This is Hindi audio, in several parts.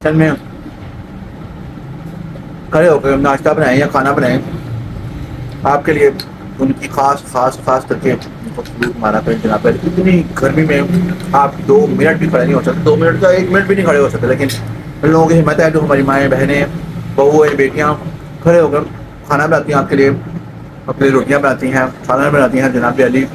किचन में खड़े होकर नाश्ता बनाएं या खाना बनाएं आपके लिए उनकी खास खास खास करके उनको सलूट मारा करें जनाब। इतनी गर्मी में आप 2 मिनट भी खड़े नहीं हो सकते, 2 मिनट का 1 मिनट भी नहीं खड़े हो सकते, लेकिन उन लोगों की हिम्मत है जो हमारी माएँ बहनें बहुएँ बेटियाँ खड़े होकर खाना बनाती हैं आपके लिए, अपने लिए रोटियाँ बनाती हैं, खाना बनाती हैं जनाब अली।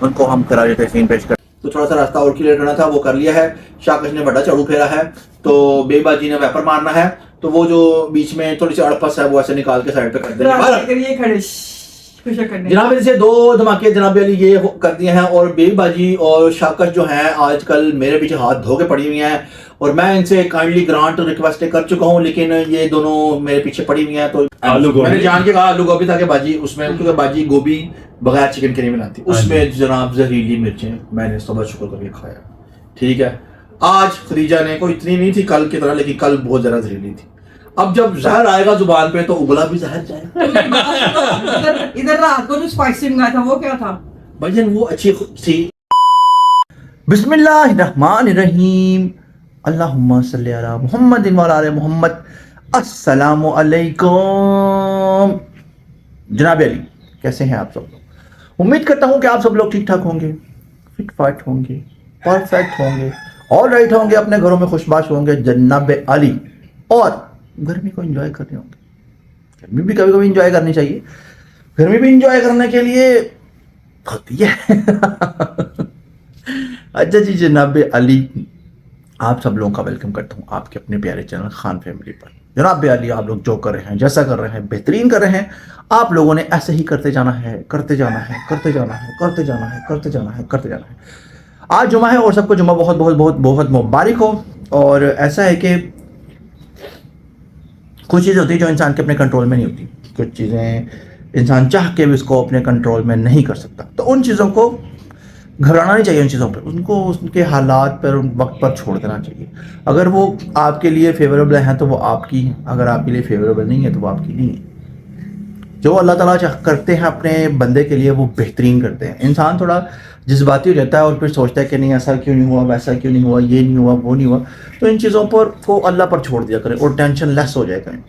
उनको हम खराज तहसीन पेश कर। तो थोड़ा सा रास्ता और क्लियर करना था, वो कर लिया है। शाकश ने बड़ा झाड़ू फेरा है, तो बेबाजी ने वेपर मारना है, तो वो जो बीच में थोड़ी सी अड़पस है वो ऐसे निकाल के साइड पे कर देंगे। जनाब से 2 धमाके जनाब अली ये कर दिए हैं, और बेबाजी और शाकश जो हैं आजकल मेरे पीछे हाथ धो के पड़ी हुई हैं, और मैं इनसे काइंडली ग्रांट रिक्वेस्ट कर चुका हूं, लेकिन ये दोनों मेरे पीछे पड़ी हुई हैं। तो मैंने जान के कहा आलू गोभी ताकि बाजी उसमें, क्योंकि बाजी गोभी बगैर चिकन के नहीं बनाती, उसमें जनाब जहरीली मिर्चें मैंने सबर शुक्र करके खाया। ठीक है, आज खदीजा ने कोई इतनी नहीं थी कल की तरह, लेकिन कल बहुत ज्यादा जहरीली थी। अब जब जहर आएगा जुबान पे तो उबला भी जहर जाएगा। इधर रात को जो स्पाइसी मंगाया था वो क्या था भाईजान? वो अच्छी थी। बिस्मिल्लाहिर्रहमानिर्रहीम, अल्लाहुम्मा सल्ली अला मुहम्मद व अला आले मुहम्मद। अस्सलामु अलैकुम जनाब अली, कैसे हैं आप सब लोग? उम्मीद करता हूं कि आप सब लोग ठीक ठाक होंगे, फिट फाट होंगे, परफेक्ट होंगे, ऑल राइट होंगे, अपने घरों में खुशबाश होंगे जनाब अली, और गर्मी को एंजॉय कर रहे होंगे। गर्मी भी कभी कभी एंजॉय करनी चाहिए, गर्मी भी एंजॉय करने के लिए होती है। अच्छा जी जनाब अली, आप सब लोगों का वेलकम करता हूँ आपके अपने प्यारे चैनल खान फैमिली पर। जनाब अली, आप लोग जो कर रहे हैं, जैसा कर रहे हैं, बेहतरीन कर रहे हैं। आप लोगों ने ऐसे ही करते जाना है, करते जाना है, करते जाना है, करते जाना है, करते जाना है, करते जाना है। आज जुमा है और सबको जुमा बहुत बहुत बहुत बहुत मुबारक हो। और ऐसा है कि कुछ चीज़ें होती है जो इंसान के अपने कंट्रोल में नहीं होती, कुछ चीज़ें इंसान चाह के भी उसको अपने कंट्रोल में नहीं कर सकता, तो उन चीज़ों को घबराना नहीं चाहिए। उन चीज़ों पर उनको उनके हालात पर वक्त पर छोड़ देना चाहिए। अगर वो आपके लिए फेवरेबल हैं तो वो आपकी हैं, अगर आपके लिए फेवरेबल नहीं है तो वो आपकी नहीं है। जो अल्लाह ताला करते हैं अपने बंदे के लिए वो बेहतरीन करते हैं। इंसान थोड़ा जज्बाती हो जाता है और फिर सोचता है कि नहीं ऐसा क्यों नहीं हुआ, वैसा क्यों नहीं हुआ, ये नहीं हुआ, वो नहीं हुआ। तो इन चीज़ों पर को अल्लाह पर छोड़ दिया करें और टेंशन लेस हो जाया करें।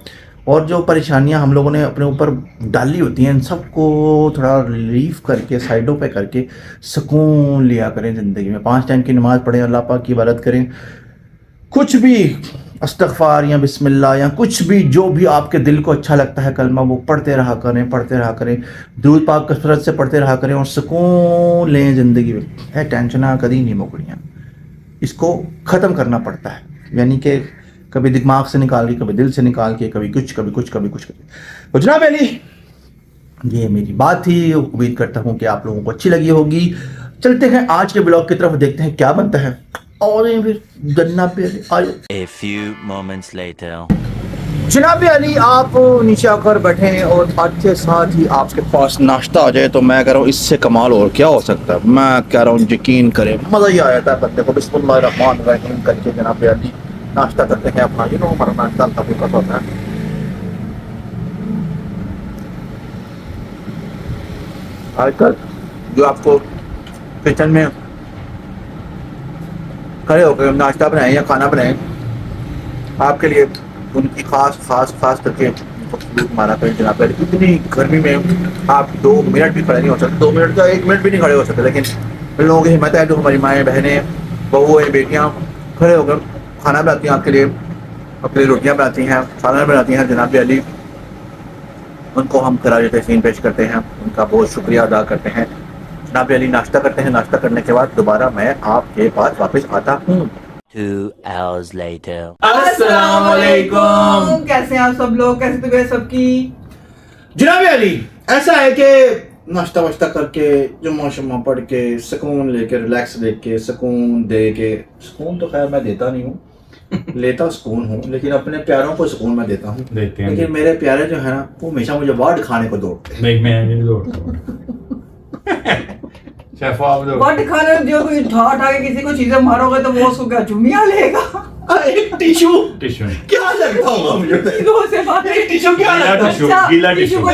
और जो परेशानियां हम लोगों ने अपने ऊपर डाली होती हैं, इन सबको थोड़ा रिलीफ करके साइडों पे करके सुकून लिया करें ज़िंदगी में। 5 टाइम की नमाज़ पढ़ें, अल्लाह पाक की इबादत करें, कुछ भी अस्तगफार या बिस्मिल्लाह या कुछ भी जो भी आपके दिल को अच्छा लगता है कलमा वो पढ़ते रहा करें, पढ़ते रहा करें, दूध पाक कसरत से पढ़ते रहा करें और सुकून लें ज़िंदगी में। है टेंशना कभी नहीं मुकड़ियाँ, इसको ख़त्म करना पड़ता है, यानी कि कभी दिमाग से निकाल के, कभी दिल से निकाल के, कभी कुछ कभी कुछ कभी कुछ। तो जनाब अली, ये मेरी बात थी, उम्मीद करता हूँ कि आप लोगों को अच्छी लगी होगी। चलते हैं आज के ब्लॉग की तरफ, देखते हैं क्या बनता है। और फिर जनाब अली आयो। A few moments later. जनाब अली, आप नीचे आकर बैठे और अच्छे साथ ही आपके पास नाश्ता आ जाए तो मैं कह रहा हूँ इससे कमाल और क्या हो सकता है। मैं कह रहा हूँ यकीन करें, मज़ा ही आ जाता है बंदे को। बिस्मिल्लाहिर्रहमानिर्रहीम करके जनाब अली नाश्ता करते हैं अपना, ही हमारा नाश्ता काफ़ी पसंद होता है। आजकल जो आपको किचन में खड़े होकर नाश्ता बनाएं या खाना बनाएं आपके लिए उनकी खास खास खास करके उनको सलूट मारा करें जनाब। इतनी गर्मी में आप 2 मिनट भी खड़े नहीं हो सकते, 2 मिनट का 1 मिनट भी नहीं खड़े हो सकते, लेकिन उन लोगों की हिम्मत है जो हमारी माएँ बहनें बहुएँ बेटियाँ खड़े होकर खाना बनाती हैं आपके लिए, अपने लिए रोटियाँ बनाती हैं, खाना बनाती हैं जनाब अली। उनको हम खराज तहसीन पेश करते हैं, उनका बहुत शुक्रिया अदा करते हैं जनाब अली। नाश्ता करते हैं, नाश्ता करने के बाद दोबारा मैं आपके पास वापस आता हूँ। 2 hours later. अस्सलाम वालेकुम, कैसे हैं आप सब लोग, कैसे तबीयत सबकी? जनाब अली, ऐसा है कि नाश्ता वाश्ता करके जुम्मा शुम्मा पढ़ के सुकून लेके रिलैक्स लेके सुकून दे के, सुकून तो खैर मैं देता नहीं हूँ, लेता सुकून हूँ, लेकिन अपने प्यारों को सुकून मैं देता हूँ। लेकिन मेरे प्यारे जो है ना वो हमेशा मुझे वार्ड खाने को दौड़ते हैं। मैं नहीं दौड़ता। शेफ आप दो। बट खाने जो कोई उठा के किसी को चीजें मारोगे तो वो उसको क्या चुम्मियां लेगा? एक टिश्यू टिश्यू क्या लगता होगा मुझे? टिश्यू से बात है। टिश्यू क्या गीला लगता है? टिश्यू, अच्छा, गीला टिश्यू टिश्यू। को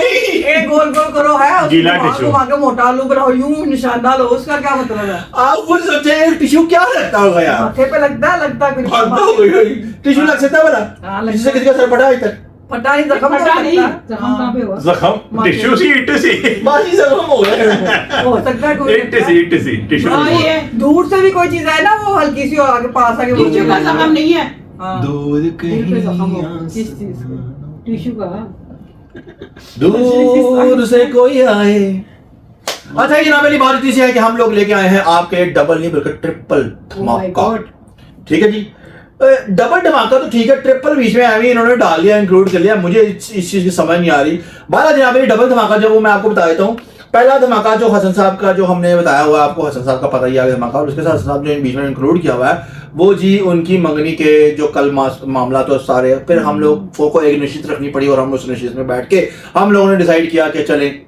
एक गोल गोल करो है, उसको गीला घुमा टिश्यू। घुमा के मोटा आलू बनाओ, यूं निशान डालो, उसका क्या मतलब है? आप खुद सोचे टिश्यू क्या लगता होगा यार? माथे पे लगता है कुछ। भागता होगा टिश्यू लग सकता है हाँ, बड़ा? लगता जिससे किसी का सर फटा है तक पता नहीं, जख्म तो पता नहीं, लगता है। जख्म कहाँ पे हुआ? जख्म माथे। टिश्यू सी इट सी बाकी जख्म हो गए। हो सकता है कोई इट सी टिश्यू हाँ, ये दूर से भी कोई चीज है ना, वो हल्की सी और आगे पास आके टिश्यू का जख्म नहीं है, हाँ। दूर दिल पे जख्म हो। कहीं किस चीज का? टिश्यू का। दूर से कोई आए। अच्छा ये ना मेरी बात इतनी सी है कि हम लोग लेके आए हैं आपके डबल नहीं बल्कि ट्रिपल Oh my धमाका। God. ठीक है जी, डबल धमाका तो ठीक है, ट्रिपल बीच में अभी इन्होंने डाल दिया, इंक्लूड कर लिया। मुझे इस चीज की समझ नहीं आ रही। बारह जनाब मेरी डबल धमाका जो वो मैं आपको बता देता हूँ। पहला धमाका जो हसन साहब का जो हमने बताया हुआ है आपको, हसन साहब का पता ही आगे धमाका, और उसके साथ हसन साहब जो बीच में इंक्लूड किया हुआ है वो जी उनकी मंगनी के जो कल मामला तो सारे, फिर हम लोग को एक निश्चित रखनी पड़ी और हम उस निश्चित में बैठ के हम लोगों ने डिसाइड किया कि चलें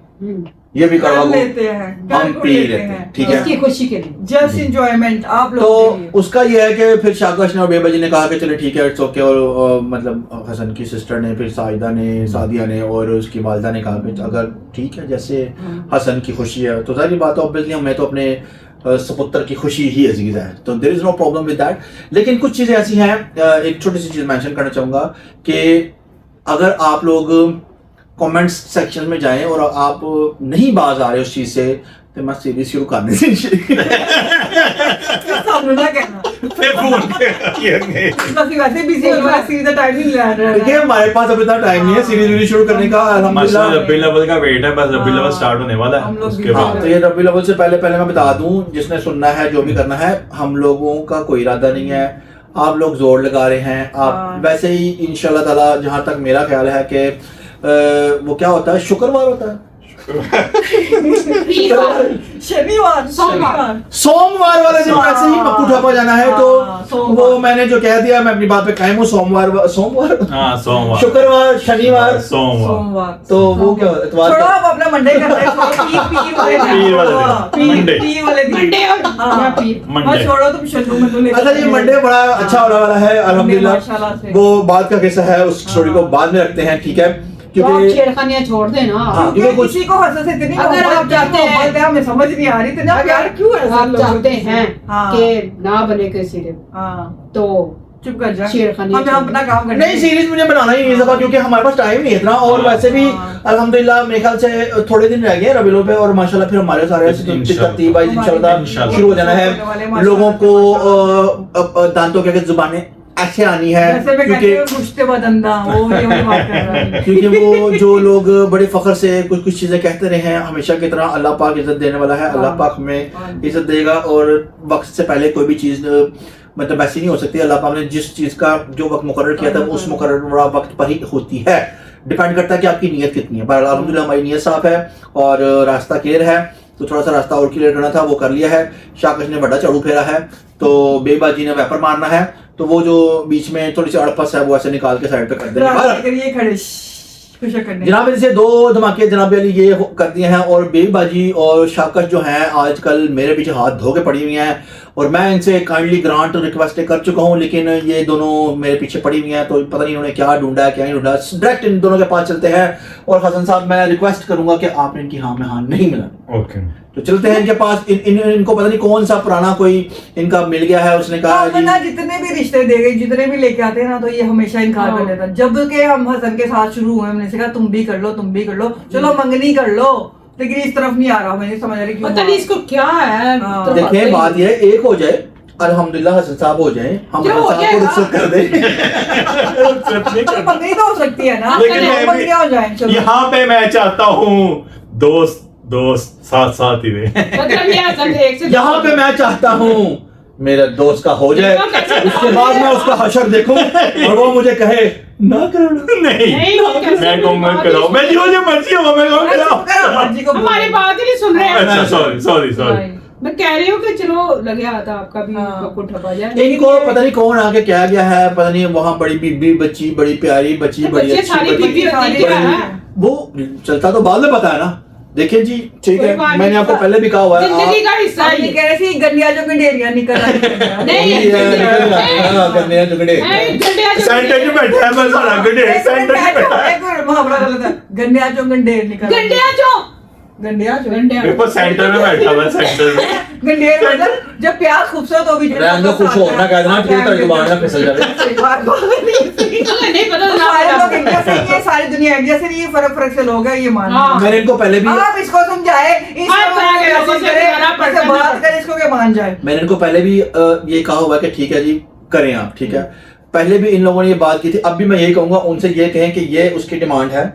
ये भी करवा कर लो, लेते हैं, हम कर पी लेते लेते हैं। हैं, ठीक है। उसकी खुशी के लिए। जस्ट इंजॉयमेंट आप तो लोगों के लिए। उसका ये है कि फिर शाकश ने और बेबजी ने कहा कि चले ठीक है इट्स ओके, और मतलब हसन की सिस्टर ने, फिर साहिदा ने, सादिया ने और उसकी वालिदा ने कहा कि अगर ठीक है जैसे हसन की खुशी है तो सारी बात ऑब्वियसली हमें तो अपने सपुत्र की खुशी ही अजीज है, तो there is no problem with that. लेकिन कुछ चीज़ें ऐसी हैं, एक छोटी सी चीज़ मेंशन करना चाहूँगा कि अगर आप लोग कमेंट्स सेक्शन में जाएं और आप नहीं बाज आ रहे उस चीज़ से, तो मैं सीरीज शुरू करने से सामने ना कहना, फिर फोन किया बस वैसे बिजी हो रहा, सीधा टाइम नहीं ले रहा देखिए हमारे पास अब इतना टाइम नहीं है सीरीज वीडियो शुरू करने का, माशाल्लाह अल्हम्दुलिल्लाह। रब्बी लेवल का वेट है, बस रब्बी लेवल स्टार्ट होने वाला हम है लोग उसके भी बाद तो ये रब्बी लेवल से पहले मैं बता दूं, जिसने सुनना है जो भी करना है, हम लोगों का कोई इरादा नहीं है, आप लोग जोर लगा रहे हैं। आप हाँ। वैसे ही इंशाल्लाह ताला जहां तक मेरा ख्याल है कि वो क्या होता है, शुक्रवार होता है, शनिवार सोमवार वाले दिन वैसे ही मक्कू ठोपा जाना है, हाँ, तो सोमवार। वो मैंने जो कह दिया मैं अपनी बात पे कायम हूँ। सोमवार हाँ सोमवार शुक्रवार शनिवार सोमवार तो वो क्या होता है, इतवार छोड़ो को- अब अपना मंडे करते हैं, छोड़ो पीर वाले दिन, पीर वाले दिन, हाँ, पीर मंडे। पीर वाले दिन, मंडे और हाँ। या पीर। हाँ, मंडे छोड़ो तुम शनु में तो ले अच्छा ये मंडे बड़ा अच्छा होने वाला है अल्हम्दुलिल्लाह। माशाल्लाह से। वो बाद का किस्सा है, उस स्टोरी को बाद में रखते हैं, ठीक है, तो आप क्योंकि छेड़खानियां छोड़ देना। हाँ, क्योंकि क्योंकि किसी को हंस से इतनी अगर आप चाहते हैं- हमें समझ नहीं आ रही, इतना प्यार क्यों है आप चाहते हैं हाँ। कि ना बने के सिरे, हाँ तो चुप कर जा, छेड़खानी हम अपना काम करते नहीं सीरीज मुझे बनाना ही नहीं था क्योंकि हमारे पास टाइम नहीं है इतना, और वैसे भी हाँ। अल्हम्दुलिल्लाह मेरे ख्याल से थोड़े दिन रह गए रबीलो पे, और माशाल्लाह फिर हमारे सारे इंशाल्लाह। तरतीब वाइज इंशाल्लाह इंशाल्लाह। शुरू हो जाना होने वाले है। माशाल्लाह। लोगों को दांतों के जुबानें ऐसे आनी है, जैसे मैं कहती क्योंकि हूँ मुश्ते बदंदा, वो ये वाली बात कर रहा है। क्योंकि वो जो लोग बड़े फख्र से कुछ चीजें कहते रहे हैं हमेशा की तरह, अल्लाह पाक इज्जत देने वाला है, अल्लाह पाक हमें इज्जत देगा, और वक्त से पहले कोई भी चीज मतलब ऐसी नहीं हो सकती। अल्लाह पाक ने जिस चीज का जो वक्त मुकर्रर किया था उस मुकर्रर वक्त पर ही होती है, डिपेंड करता है कि आपकी नीयत कितनी है। पर अल्हम्दुलिल्लाह हमारी नीयत साफ है और रास्ता क्लियर है, तो थोड़ा सा रास्ता और क्लियर करना था वो कर लिया है। शाकश ने बड़ा झाड़ू फेरा है, तो बेबाजी ने वेपर मारना है, तो वो जो बीच में थोड़ी सी अड़पस है वो ऐसे निकाल के साइड पे कर देंगे। रास्ते के लिए खड़े खुश करने। जनाब जैसे दो धमाके जनाब अली ये कर दिए हैं, और बेबाजी और शाकश जो हैं आजकल मेरे पीछे हाथ धो के पड़ी हुई हैं, और मैं इनसे काइंडली ग्रांट रिक्वेस्ट कर चुका हूं, लेकिन ये दोनों मेरे पीछे पड़ी हुई हैं, तो पता नहीं इन्होंने क्या ढूंढा है क्या नहीं ढूंढा। डायरेक्ट इन दोनों के पास चलते हैं, और हसन साहब मैं रिक्वेस्ट करूंगा कि आपने इनकी हाँ में हाँ नहीं मिला, ओके तो चलते हैं इनके पास। इनको पता नहीं कौन सा पुराना कोई इनका मिल गया है, उसने कहा हम ना जितने भी रिश्ते दे गए, जितने भी लेके आते हैं ना, तो ये हमेशा इनकार कर देता। जब के हम हसन के साथ शुरू हुए, हमने से कहा तुम भी कर लो, तुम भी कर लो, चलो मंगनी कर लो, लेकिन इस तरफ नहीं आ रहा, मैं नहीं समझ रही क्यों। पता नहीं इसको क्या है। हाँ। तो देखें पता ही बात ये एक हो जाए, अल्हम्दुलिल्लाह हसन साहब हो जाए, हम जो हसन हो साहब को जाएगा। रुखसत कर दें। तो मंगनी तो हो सकती है ना, लेकिन चलो मैं भी- मंगनियां हो जाएं, चलो। यहाँ पे मैं चाहता हूँ दोस्त साथ साथ ही रहे। मतलब ये असल एक से यहाँ पे मैं चाहता हूँ मेरे दोस्त का हो जाए, उसके बाद मैं उसका हशर देखूं और वो मुझे कहे ना करो। नहीं वो कैसे मैं कहूँगा बात कराओ, ही- मैं जो मर्जी हो मैं कहूँ चुप करो, कराओ। मर्जी को बोलो। हमारी बात ही नहीं सुन रहे हैं। अच्छा सॉरी मैं कह रही हूँ कि चलो लगे आता आपका भी हाँ। बकुट ठपा जाए। इनको पता नहीं कौन आके क्या गया है, पता नहीं वहाँ बड़ी बीबी बच्ची, बड़ी प्यारी बच्ची, बड़ी बच्चे अच्छी सारी बच्ची, बीबी होती है, क्या है? वो चलता तो बाद में पता है ना। देखिए जी ठीक कोई है, बात मैंने नहीं। आपको पहले भी कहा हुआ है जिंदगी का हिस्सा हम ये ही कह रहे थे गंडिया जो गंडेरिया निकल रही है। नहीं, गंडिया सेंटर में बैठा है मैं सारा गड्ढे सेंटर में बैठा है एक मिनट मुहावरा गलत है गंडिया चो गंडेर निकल गंडिया चो गंडिया चो पेपर सेंटर में बैठा हुआ सेंटर में गंडेर मतलब जब प्याज खूबसूरत होगी रहने दो, कुछ और ना कह देना, फिर तेरी जुबान ना फिसल जाए। नहीं पता तो सारे लोग इंडिया से ही है सारी दुनिया इंडिया से नहीं है फर्क से लोग है ये मान हाँ। मैंने इनको पहले भी आप इसको समझाए बात करें इसको क्या मान जाए मैंने इनको पहले भी ये कहा हुआ है कि ठीक है जी करें आप, ठीक है। पहले भी इन लोगों ने ये बात की थी, अब भी मैं यही कहूंगा उनसे, ये कहें कि ये उसकी डिमांड है।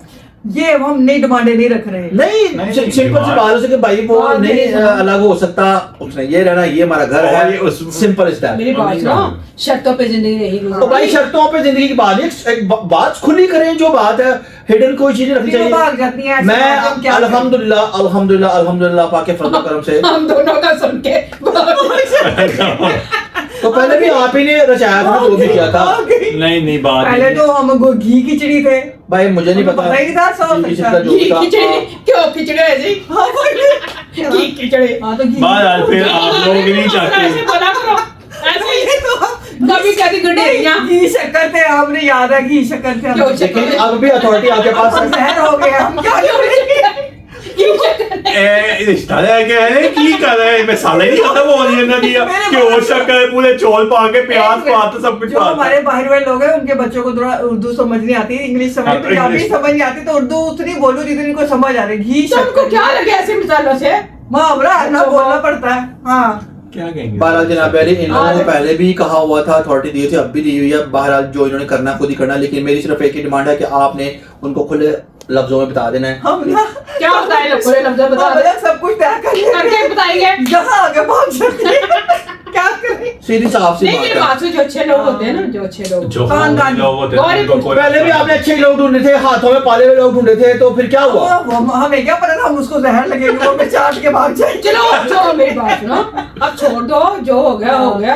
ये हम नई डिमांडें नहीं रख रहे नहीं सिंपल सी बात है कि भाई वो हाँ, नहीं नहीं, अलग हो सकता, उसने ये रहना, ये हमारा घर और ये है, उस- सिंपल इज दैट। मेरी बात सुनो, शर्तों पे जिंदगी नहीं तो भाई शर्तों पे जिंदगी की बात नहीं, एक बात खुली करें, जो बात है हिडन कोई चीज रखनी फिर वो भाग जाती चाहिए। हैं, ऐसी मैं बातें हम क्या करें? अल्हम्दुलिल्लाह अल्हम्दुलिल्लाह अल्हम्दुलिल्लाह पाक के फजल करम से हम दोनों का सुन के तो पहले भी आप ही ने रचाया था, जो भी किया था। नहीं बात पहले नहीं। तो हम घी खिचड़ी थे भाई मुझे नहीं हमको पता पता ही नहीं था, सौ किसी सकता का जो भी था। खिचड़ी क्यों खिचड़ी ऐसे ही? हाँ, वही। घी खिचड़ी हाँ, तो घी बात आज फिर आप लोग नहीं ऐसे चाहते बोला करो ऐसे ये ही तो कभी कभी गंडेरियां घी शक्कर थे हमने याद है घी शक्कर थे क्यों हम। लेकिन अब भी अथॉरिटी आपके पास हम है। जहर हो गए हम क्या करें रिश्ता है क्या है की कर रहे हैं मसाला ही नहीं खत्म हो रही है ना दिया कि वो शक्कर पूरे चौल पा के प्याज पा तो सब कुछ जो पा हमारे बाहर वाले लोग हैं उनके बच्चों को थोड़ा उर्दू समझ नहीं आती इंग्लिश समझ हाँ, तो पंजाबी इंग्लिश। समझ नहीं आती तो उर्दू उतनी बोलूं जितनी इनको समझ आ रही घी तो उनको शक्कर क्या लगे ऐसे मिसालों से? मुहावरा है ना बोलना पड़ता है हाँ क्या कहेंगे बहरहाल जनाब अली, इन लोगों को पहले भी कहा हुआ था, अथॉरिटी दी थी, अब भी दी हुई है। बहरहाल जो इन्होंने करना खुद ही करना, लेकिन मेरी सिर्फ एक ही डिमांड है कि आपने उनको खुले लफ्जों में बता देना है। हम ना क्या होता है? पूरे लफ्ज़ बता हम दे, ना सब कुछ तय कर लेते करके हैं। बताएंगे। यहाँ आगे पहुंच जाते हैं। क्या करें सीधी साफ सी नहीं मेरी बात बात सुन, जो अच्छे लोग होते हैं ना, जो अच्छे लोग जो खानदानी लोग होते गौरी हैं उनको पूछ- कोई- है। पहले भी आपने अच्छे लोग ढूंढे थे, हाथों में पाले हुए लोग ढूंढे थे, तो फिर क्या हुआ? हमें क्या पता था हम उसको जहर लगेगा वो पे चाट के भाग जाए चलो जो मेरी बात सुनो, अब छोड़ दो, जो हो गया हो गया।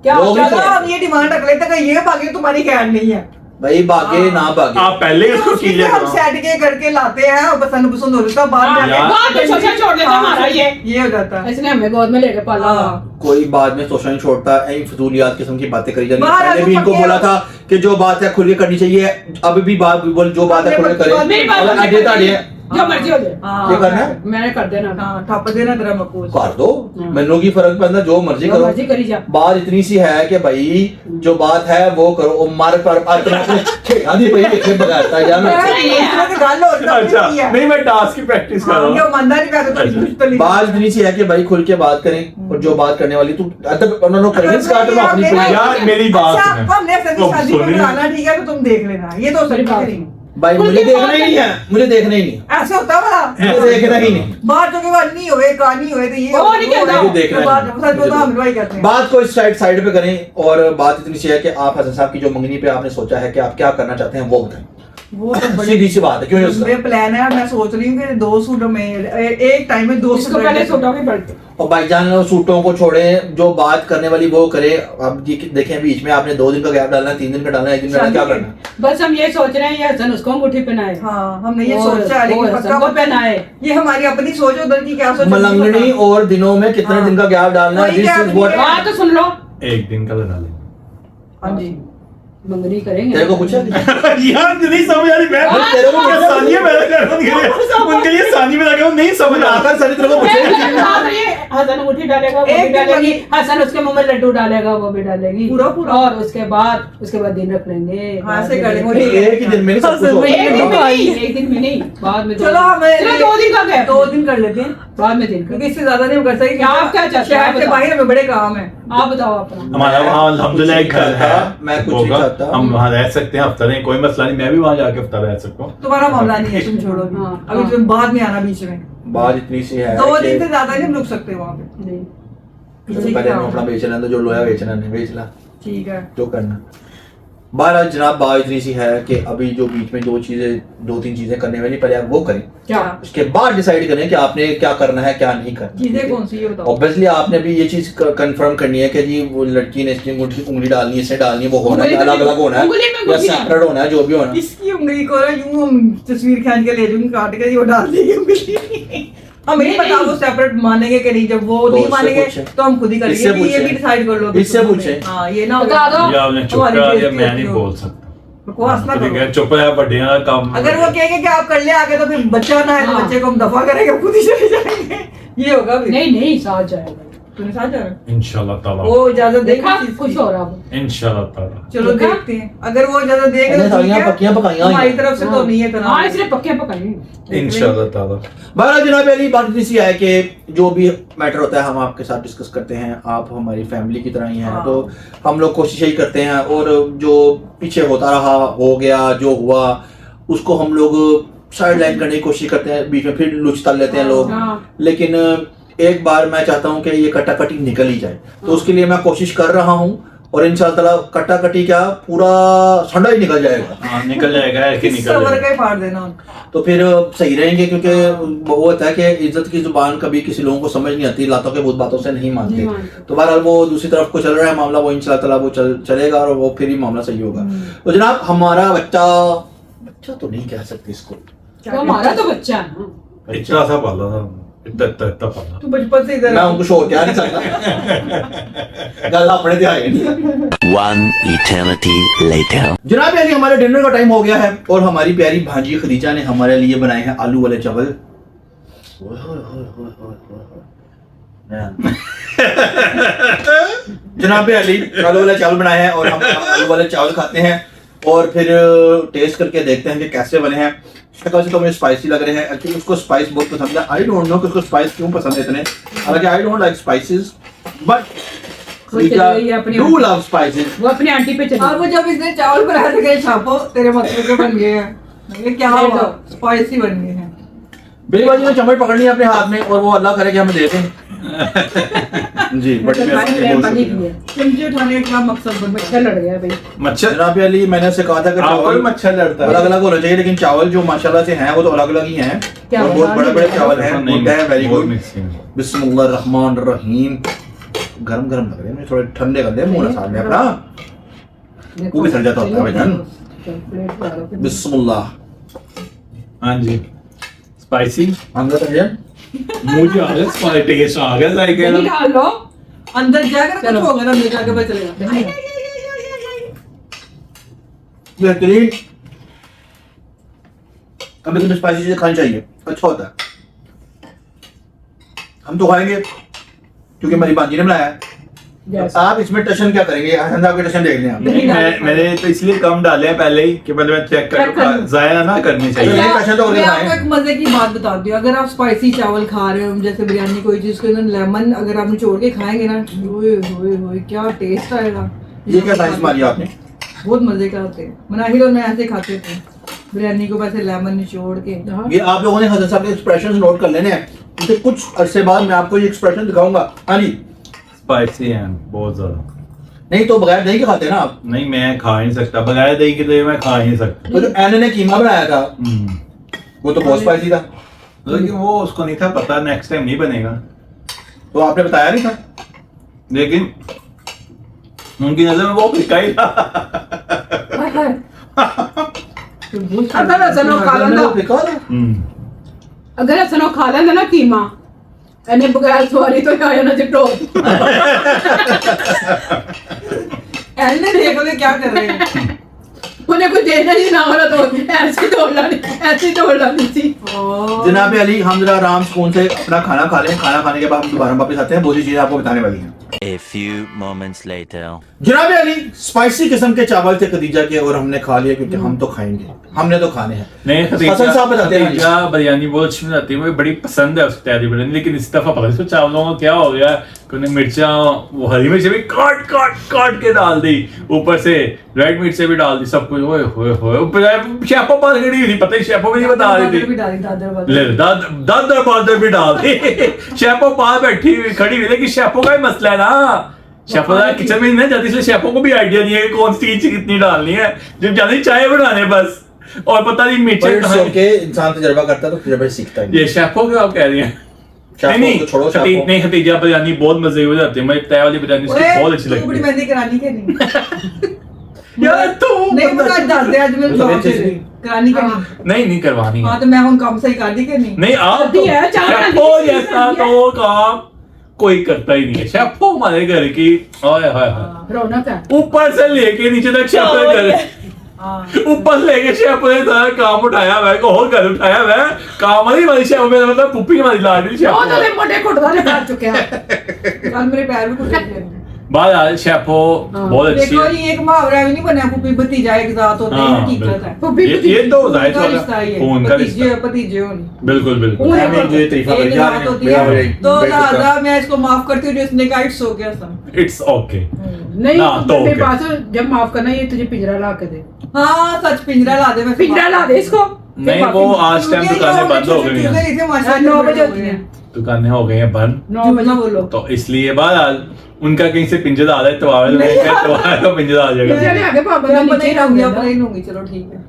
क्या हो लोग गया? ही चलो हम ये डिमांड रख लेते हैं कि ये भागे तुम्हारी खैर नहीं है भाई भागे ना भागे। आप पहले इसको उसकी कीजिए हम सेट के करके लाते हैं और पसंद पसंद हो जाता है बाद में यार। बात तो सोचा छोड़ देता हमारा ये हो जाता है इसने हमें गोद में लेके पाला। हाँ। कोई बाद में सोचना नहीं छोड़ता, ऐसी फजूलियात किस्म की बातें करी जाती हैं। बाहर पहले भी आगे इनको पक्के बोला हो। था कि जो बात है खुल के करनी चाहिए, अब भी बात बोल, जो बात है खुल के करें। मेरी बात अगर सुन, अड्डे ताड़े जो मर्जी हो जाए हाँ। ये करना है, मैंने कर देना। हाँ ठप देना तेरा मकूस कर दो, हाँ। मैनू की फर्क पैंदा, जो मर्जी जो मर्जी करो। करी जा। बात इतनी सी है कि भाई जो बात है वो करो, ओ मार पर आधी पई पीछे बगाता या मैं अच्छा नहीं मैं डांस की प्रैक्टिस कर रहा हूँ ईमानदारी का तो बात इतनी सी है कि भाई खुल के बात करें, और जो बात करने वाली तू उन्होंने कन्विंस कर तो अपनी पूरी यार मेरी बात अच्छा सुने। हमने अपनी तो शादी को सुनिए। कराना ठीक है तो तुम देख लेना ये तो सही बात नहीं भाई मुझे देखना ही नहीं है, मुझे देखना ही नहीं, ऐसे होता वाला मुझे देखना ही नहीं। बात जो के बाद नहीं होए कहानी होए तो ये वो नहीं कहता। मुझे देखना बात ही सच बताओ हम नहीं। लोग कहते हैं बात को इस साइड पे करें, और बात इतनी सी है कि आप हसन साहब की जो मंगनी पे आपने सोचा है कि आप क्या करना चाहते हैं वो बताएं। वो तो बड़ी सीधी सी बात है, क्यों नहीं उसका? मेरा प्लान है मैं सोच रही हूँ कि 2 सूट में एक टाइम में 2 इसको सूट पहले सूटों की बढ़ती। और भाईजान सूटों को छोड़े, जो बात करने वाली वो करे। अब ये देखें बीच में आपने 2 दिन का गैप डालना है, 3 दिन का डालना है, 1 दिन का डालना है, क्या करना है? बस हम ये सोच रहे हैं ये हसन उसको अंगूठी पहनाए। हाँ हमने ये और सोचा है वो लेकिन हसन को पहनाए। ये हमारी अपनी सोच है उधर की क्या सोच मलंगनी और दिनों में कितने हाँ। दिन का गैप डालना है, कोई दिस gap इज नहीं व्हाट। है। बात तो सुन लो, एक दिन का लगा ले हाँ जी मंगनी करेंगे। तेरे को पूछा? यार नहीं समझ आ रही मैं हाँ, तेरे को क्या सानिया मेरा कर उनके लिए सानी में लगा हूँ नहीं समझ आ आकर सनी तेरे को मैं पूछे? बता रही है, हसन अंगूठी डालेगा वो भी एक डालेगी, दिन हसन उसके मुंह में लड्डू डालेगा वो भी डालेगी, पूरा। और उसके बाद दिन रख लेंगे। हाँ, ऐसे बाद में करेंगे। देखेंगे। एक ही दिन में नहीं सब कुछ होगा। एक दिन में नहीं, एक दिन में नहीं, बाद में चलो हमें चलो 2 दिन का गैप, 2 दिन कर लेते हैं बाद में दिन का। क्योंकि इससे ज्यादा नहीं हम कर सकते क्या आप क्या चाहते हैं? शहर आप से बताओ। बाहर हमें बड़े काम है आप बताओ अपना। हमारा वहाँ अल्हम्दुलिल्लाह एक घर है मैं कुछ नहीं होगा, चाहता। हम वहाँ रह सकते हैं हफ्ता नहीं कोई मसला नहीं मैं भी वहाँ जाके हफ्ता रह सकता हूँ तुम्हारा मामला नहीं है तुम छोड़ो अभी। हाँ, अभी हाँ। तुम बाद में आना बीच में बात इतनी सी है 2 दिन कि से ज्यादा नहीं हम रुक सकते वहाँ पे नहीं, पीछे की पहले तरफ। अपना बेचना तो जो लोया बेचना नहीं बेचना, ठीक है जो करना। बहरहाल जनाब बात इतनी सी है कि अभी जो बीच में 2-3 चीजें करने वाली, पहले आप वो करें, क्या उसके बाद डिसाइड करें कि आपने क्या करना है क्या नहीं करना। चीजें कौन सी ये बताओ ऑब्वियसली आपने भी ये चीज कंफर्म करनी है कि जी वो लड़की ने इसकी उंगली डालनी है, इसने डालनी है, वो होना है, उंगली तो अलग अलग होना है उंगली में या कुछ नहीं। सेपरेट होना है, जो भी होना है। इसकी उंगली को ना यूं हम तस्वीर खींच के ले जाऊंगी काट के वो डाल देगी उंगली हमें नहीं नहीं, पता नहीं। वो सेपरेट मानेंगे कि नहीं, जब वो तो नहीं उससे मानेंगे पूछे। तो हम खुद ही करेंगे इससे कि ये पूछे। भी डिसाइड कर लो अभी इससे तुम पूछे। हमें। हाँ ये ना हो बता दो। या आपने चुप हमारी करा दिया, बेइज्जती मैं होती नहीं हो। बोल सकता। बकवास ना ठीक है, करो। चुप है, बड़े का काम। अगर वो कहेंगे कि आप कर ले आगे तो फिर बच्चा ना है तो हाँ। बच्चे को हम दफा करेंगे, खुद ही चले जाएंगे। ये होगा फिर। नहीं नहीं साथ जाएगा। तूने साथ जाना, इंशाल्लाह ताला, वो इजाजत देखा देगा खुश हो रहा वो। इंशाल्लाह ताला। चलो देखा? देखते हैं, अगर वो इजाजत देगा मैंने तो ठीक सालियां है। पक्कियां पकाइयां हुई हमारी हैं। तरफ से तो नहीं है हाँ तरह। इसलिए पक्के पकाएंगे। इंशाल्लाह ताला। बहरहाल जनाब अली, बात इतनी सी है कि जो भी मैटर होता है हम आपके साथ डिस्कस करते हैं, आप हमारी फैमिली की तरह ही हैं। हाँ। तो हम लोग कोशिश यही करते हैं, और जो पीछे होता रहा हो गया, जो हुआ उसको हम लोग साइड लाइन करने की कोशिश करते हैं, बीच में फिर लुच तल लेते हैं लोग। हाँ। लेकिन एक बार मैं चाहता हूँ कि ये कटाकटी निकल ही जाए, तो उसके लिए मैं कोशिश कर रहा हूँ, और इंशाअल्लाह कटाकटी क्या पूरा संडा ही निकल जाएगा। हाँ निकल जाएगा, ऐसे इस निकल सबर का जाएगा। ही फाड़ देना उनको। तो फिर सही रहेंगे, क्योंकि वो होता है कि इज्जत की जुबान कभी किसी लोगों को समझ नहीं आती, लातों के बहुत बातों से नहीं मानते। नहीं मानते। तो बहरहाल वो दूसरी तरफ को चल रहा है मामला, वो इंशाल्लाह ताला वो चलेगा, और वो फिर ही मामला सही होगा। तो जनाब हमारा बच्चा तो नहीं कह सकते इसको, तो हमारा तो बच्चा है ना। इतना सा पाला था, इतना पाला। तू बचपन से इधर मैं उनको शोर क्या नहीं सकता। गल अपने ध्यान नहीं। One eternity later. जनाब यानी हमारे डिनर का टाइम हो गया है, और हमारी प्यारी भांजी खदीजा ने हमारे लिए बनाए हैं आलू वाले चावल। जनाब अली आलू वाले चावल बनाए हैं, और हम आलू वाले चावल खाते हैं, और फिर टेस्ट करके देखते हैं कि कैसे बने हैं। शक्ल से तो मुझे स्पाइसी लग रहे हैं, एक्चुअली उसको स्पाइस बहुत पसंद है। आई डोंट नो कि उसको स्पाइस क्यों पसंद है इतने, हालांकि I don't like spices, but वो चली गई अपनी डू लव स्पाइसेस। वो अपनी आंटी पे चली अब जब इसने चावल बनाए थे कि छापो तेरे मक्के के बन गए हैं, ये क्या ले हुआ, लो। स्पाइसी बन गए हैं। बेबाजी ने चम्मच पकड़ लिया अपने हाथ में, और वो अल्लाह करे कि हमें देखें। जी बट पानी पिए। चिमचे उठाने का मकसद बन मच्छर लड़ गया भाई। मच्छर, जनाब अली मैंने से कहा था कि आपको भी चावल मच्छर लड़ता अलग है? अलग होना चाहिए, लेकिन चावल जो माशाल्लाह से हैं वो तो अलग अलग ही हैं, क्या और बहुत बड़े बड़े चावल हैं, नहीं, गुड है, वेरी बहुत गुड। mixing। बिस्मिल्लाह रहमान रहीम। गरम गरम लग रहे हैं मुझे, थोड़े ठंडे कर दे मुंह साथ में अपना। वो भी सड़ जाता होता है भाईजान। बिस्मिल्लाह। हाँ जी, स्पाइसी। अंदर समझे मुझे आ गया स्पाइसी, टेस्ट आ गया लाइक दही डाल लो। अंदर जाकर कुछ चलो। होगा ना, अंदर जाकर पता चलेगा। बेहतरीन। कभी कभी स्पाइसी चीजें खानी चाहिए, अच्छा होता है। हम तो खाएंगे क्योंकि हमारी बांजी ने बनाया है। Yes. आप इसमें टशन क्या करेंगे, आपके टशन देख लें आप। नहीं, मैंने तो इसलिए कम डाले हैं पहले ही कि पहले मैं चेक Check कर कर लूं। जाया ना करनी अच्छा, चाहिए। ये पैसे तो मैं और आपको खाएं। एक मजे की बात बताती हूँ। अगर आप स्पाइसी चावल खा रहे हो, जैसे बिरयानी कोई चीज के अंदर लेमन अगर आप निचोड़ के खाएंगे ना, ओए होए होए क्या टेस्ट आएगा। ये क्या साइंस मारी आपने? बहुत मजे का होते हैं। मनाहिर और मैं ऐसे खाते थे बिरयानी को, वैसे लेमन निचोड़ के। ये आप लोगों ने हजरत साहब के एक्सप्रेशंस नोट कर लेने हैं, क्योंकि कुछ अरसे बाद मैं आपको ये एक्सप्रेशन दिखाऊंगा। हाँ जी, स्पाइसी है बहुत ज्यादा। नहीं तो बगैर दही के खाते हैं ना आप। नहीं, मैं खा ही नहीं सकता बगैर दही के, तो मैं खा ही नहीं सकता। तो जो एन ने कीमा बनाया था वो तो बहुत स्पाइसी था, लेकिन वो उसको नहीं था पता, नेक्स्ट टाइम नहीं बनेगा। तो आपने बताया नहीं था। लेकिन उनकी नजर में वो फिका ही था। अगर असनो खा मैंने लेंदा वो फेंका था। अगर असनो खा लेंदा ना कीमा एने बगैर सवारी तो आया ना जिटो। एलने देखो ले क्या कर रहे हैं। उन्हें कुछ देना ही ना हो रहा तो ऐसे तोड़ लानी थी। जनाब अली हम जरा आराम सुकून से अपना खाना खा लें, खाना खाने के बाद हम दोबारा वापस आते हैं, बहुत सी चीजें आपको बताने वाली हैं। A few moments later. जनाब अली स्पाइसी किस्म के चावल थे खदीजा के, और हमने खा लिया क्योंकि हम तो खाएंगे, हमने तो खाने हैं। नहीं, हसन साहब बताते हैं। खदीजा बिरयानी बहुत अच्छी बनाती है, मुझे बड़ी पसंद है उसकी तैयारी बिरयानी। लेकिन इस दफा पता नहीं चावलों का क्या हो गया कि उन्हें मिर्चा, वो हरी मिर्च भी काट के डाल दी, ऊपर से रेड मिर्च भी डाल दी, सब कुछ। ओए होए होए, ऊपर शेफो पास खड़ी हुई थी, पता ही शेफो भी नहीं बता रही भी थी। डाली दादर वाली। ले दादर बादर भी डाल दी। शेफो पास बैठी हुई खड़ी हुई, लेकिन शेफो का ही मसला है ना, शेफो किचन में नहीं जाती, इसलिए शेफो को भी आइडिया नहीं है कि कौन सी चीज कितनी डालनी है। जब जाती चाय बनाने बस, और पता नहीं मिर्चें कहाँ। के इंसान तजर्बा करता है तो तजर्बा से सीखता है। ये शेफो क्या आप कह रही हैं? शेफो नहीं को छोड़ो, शेफो। नहीं, खतीजा बिरयानी बहुत मजे हो जाती है। मैं तय वाली बिरयानी उसकी ओए, बहुत अच्छी तू बड़ी लगती है। मेहंदी करानी के नहीं। यार तू नहीं मुझे आज दस दे, आज मैं तो जॉब ये चीज़ पे नहीं। करानी का हाँ। नहीं। नहीं करवानी हाँ है तो मैं हम काम सही कर दी कि नहीं? नहीं आप करती है, चार शेफो करती है, जैसा करती है। तो काम कोई करता ही नहीं है। शेफो हमारे घर की ओए होए होए रौनक है। ऊपर से लेके नीचे तक शेफ ने कर हाँ ऊपर से लेके शेफ ने सारा काम उठाया हुआ है, और घर उठाया हुआ है। काम वाली शेफ में मतलब पुप्पी वाली लाडली वो तो शेफ दे मोटे घुटने कर चुके हैं। कल मेरे पैर में कुछ लग गया। बात आज शेफो हाँ। बहुत अच्छी देखो है। ये एक मुहावरा भी नहीं बना, पुप्पी भतीजा एक जात होते हैं, हाँ, हकीकत है। पुप्पी ये तो जाहिर उनका सा रिश्ता ही है, खून का रिश्ता भतीजे भतीजे हो नहीं। बिल्कुल बिल्कुल खून मैं भी जो ये तरीफा एक कर जा बात होती रहे है, हैं तो दादा मैं इसको माफ करती हूँ जो इसने कहा इट्स हो गया सब। इट्स ओके नहीं ना, तो मेरे ओके। पास जब माफ करना ये तुझे पिंजरा ला के दे। हाँ सच पिंजरा ला दे, मैं पिंजरा ला दे इसको। नहीं वो आज टाइम दुकानें बंद हो गई हैं, 9 बजे होती है। दुकानें हो गई हैं बंद 9 बजे बोलो। तो इसलिए बाद उनका कहीं से पिंजरा आ जाए तो आवे तो तुम्हारा तो पिंजरा आ जाएगा। चले आगे पापा मैं नीचे नहीं रहूंगी रहूंगी, अपने ही रहूंगी, चलो ठीक है।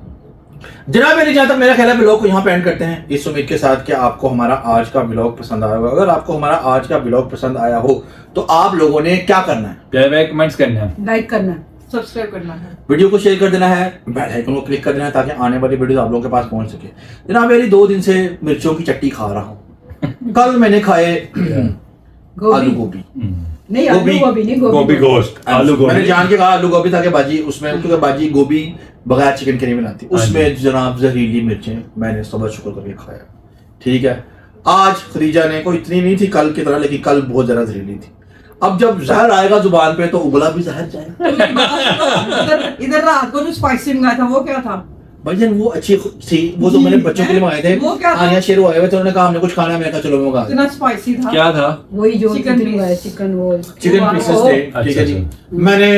जनाब मेरी जहाँ तक मेरा ख्याल है व्लॉग को यहाँ पे एंड करते हैं इस उम्मीद के साथ कि आपको हमारा आज का व्लॉग पसंद आया होगा। अगर आपको हमारा आज का व्लॉग पसंद आया हो तो आप लोगों ने क्या करना है, प्यारे प्यारे कमेंट्स करने हैं। लाइक करना। सब्सक्राइब करना है। वीडियो को शेयर कर देना है, बेल आइकन को क्लिक कर देना है ताकि आने वाली वीडियो आप लोगों के पास पहुंच सके। जनाब मेरी 2 दिन से मिर्चों की चट्टी खा रहा हूँ। कल मैंने खाए आलू गोभी, नहीं आलू गोभी नहीं गोभी गोश्त आलू मैंने गोभी जान के कहा आलू गोभी ताकि बाजी उसमें, क्योंकि बाजी गोभी बगैर चिकन के नहीं बनाती, उसमें जनाब जहरीली मिर्चें मैंने सब्र शुक्र करके खाया। ठीक है, आज खदीजा ने कोई इतनी नहीं थी कल की तरह, लेकिन कल बहुत ज्यादा जहरीली थी। अब जब जहर आएगा जुबान पे तो उगला भी जहर जाएगा। इधर रात को जो स्पाइसी मंगाया था वो क्या था? भाईजान वो अच्छी थी, वो तो मैंने बच्चों के लिए मंगाए थे। वो क्या था? आनिया शेरू आए हुए थे, उन्होंने कहा हमने कुछ खाना है, मैंने कहा चलो मैं मंगा इतना स्पाइसी था। क्या था वही जो चिकन चिकन पीस। चिकन वो चिकन पीसेस थे। ठीक है जी, अच्छा। मैंने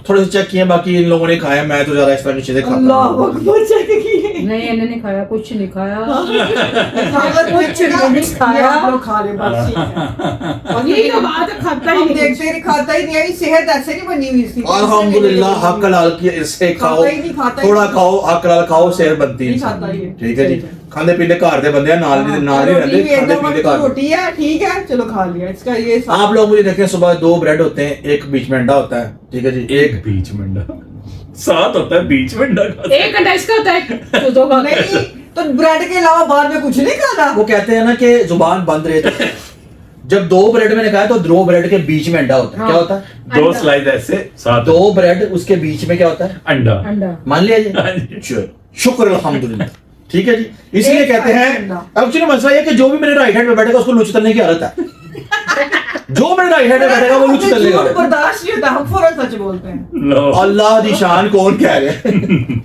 थोड़े से चेक किए, बाकी इन लोगों ने खाया, मैं तो ज्यादा इस तरह की चीजें खाता अल्लाह हूं। अकबर चेक किए। नहीं इन्होंने खाया कुछ नहीं खाया। कुछ नहीं खाया, आप लोग खा ले बस। यही तो बात है, खाता ही हम नहीं देखते ही खाता ही नहीं है, सेहत ऐसे नहीं बनी हुई इसकी। अल्हम्दुलिल्लाह हक हलाल की इससे खाओ, खाता ही नहीं, खाता ही थोड़ा नहीं। खाओ, हक हलाल खाओ, सेहत बनती है नहीं इंसान खाता की। ये। ठीक है जी, खाने पीने घर दे बंदे हैं, नाल नहीं रहते, खाने पीने घर। रोटी है ठीक है, चलो खा लिया इसका ये आप लोग मुझे देखते हैं सुबह 2 ब्रेड होते हैं, एक बीच में अंडा होता है। ठीक है जी, एक बीच में अंडा साथ होता है, बीच में अंडा खाता है। एक घंटा इसका होता है तो 2 का नहीं तो ब्रेड के अलावा बाद में कुछ नहीं खाना। वो कहते हैं ना कि जुबान बंद रहे तो जब 2 ब्रेड मैंने कहा तो 2 ब्रेड के बीच में अंडा होता है। हाँ। क्या होता है? 2 अंडा। स्लाइस ऐसे साथ 2 ब्रेड उसके बीच में क्या होता है? अंडा अंडा मान लिया हाँ जी, जी। चलो, शुक्र अल्हम्दुलिल्लाह। ठीक है जी, इसलिए एक कहते हैं अंडा। एक्चुअली मसला ये है कि जो भी मेरे राइट हैंड में बैठेगा उसको लूच तलने की आदत है। जो मेरे राइट हैंड में बैठेगा वो लूच तलने का झूठ बर्दाश्त नहीं होता, हम फौरन सच बोलते हैं। लो अल्लाह दी शान कौन कह रहे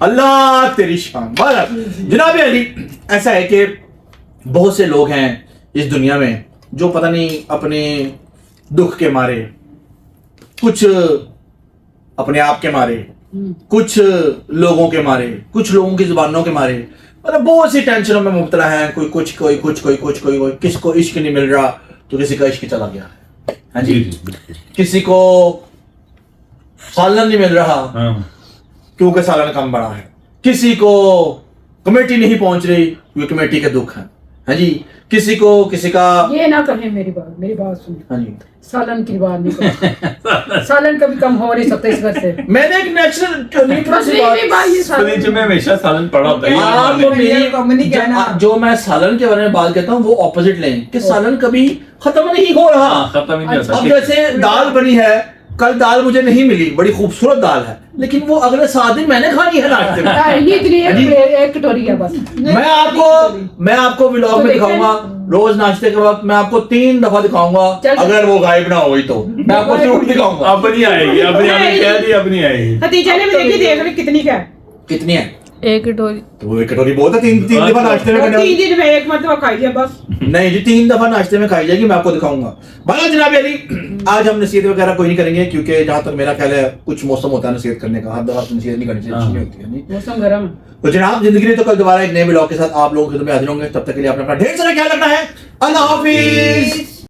अल्लाह तेरी शान। बहरहाल जनाब अली, ऐसा है कि बहुत से लोग हैं इस दुनिया में जो पता नहीं अपने दुख के मारे, कुछ अपने आप के मारे, कुछ लोगों के मारे, कुछ लोगों की जुबानों के मारे, मतलब बहुत सी टेंशनों में मुब्तला है। कोई कुछ कोई कुछ कोई कुछ कोई कोई किसको इश्क नहीं मिल रहा तो किसी का इश्क चला गया। हाँ जी, किसी को सालन नहीं मिल रहा हाँ क्योंकि सालन कम बड़ा है, किसी को कमेटी नहीं पहुंच रही क्योंकि कमेटी के दुख है। हाँ जी, किसी को किसी का। ये ना कहें मेरी बात सुन। हाँ जी, सालन की बात नहीं कर। सालन कभी कम हो नहीं सकता इस घर से। मैंने एक नेचुरल बस नहीं भाई ये सालन फ्रिज में हमेशा सालन पड़ा होता है। आप ये मेरी कम नहीं कहना। जो मैं सालन के बारे में बात करता हूँ वो ऑपोजिट लें कि सालन कभी खत्म नहीं हो रहा। हाँ, खत्म ही नहीं होता। अब जैसे दाल बनी है, कल दाल मुझे नहीं मिली, बड़ी खूबसूरत दाल है, लेकिन वो अगले 7 दिन मैंने खानी है नाश्ते में। ये इतनी एक कटोरी है बस। मैं आपको व्लॉग में तो दिखाऊंगा, रोज नाश्ते के वक्त मैं आपको 3 दफा दिखाऊंगा, चल। अगर वो गायब ना हुई तो मैं आपको जरूर दिखाऊंगा। अब नहीं आएगी, अब नहीं आएगी, कह दी अब नहीं आएगी। खतीजा ने भी देखी, देख रही कितनी क्या है। कितनी है? एक कटोरी। तो वो 1 कटोरी बहुत है, 3 दफा नाश्ते में करने 3 दिन में एक मरतबा खाई दिया बस। नहीं जी, 3 दफा नाश्ते में खाई जाएगी, मैं आपको दिखाऊंगा। भला जनाब अली, आज हम नसीहत वगैरह कोई नहीं करेंगे क्योंकि जहां तक मेरा ख्याल है कुछ मौसम होता है नसीहत करने का, हर दफा नसीहत नहीं करनी चाहिए, अच्छी नहीं होती है नहीं। मौसम गर्म। तो जनाब जिंदगी में तो कल दोबारा एक नए ब्लॉग के साथ आप लोगों के में हाजिर होंगे। तब तक के लिए आपने अपना ढेर सारा ख्याल रखना है। अल्लाह हाफिज।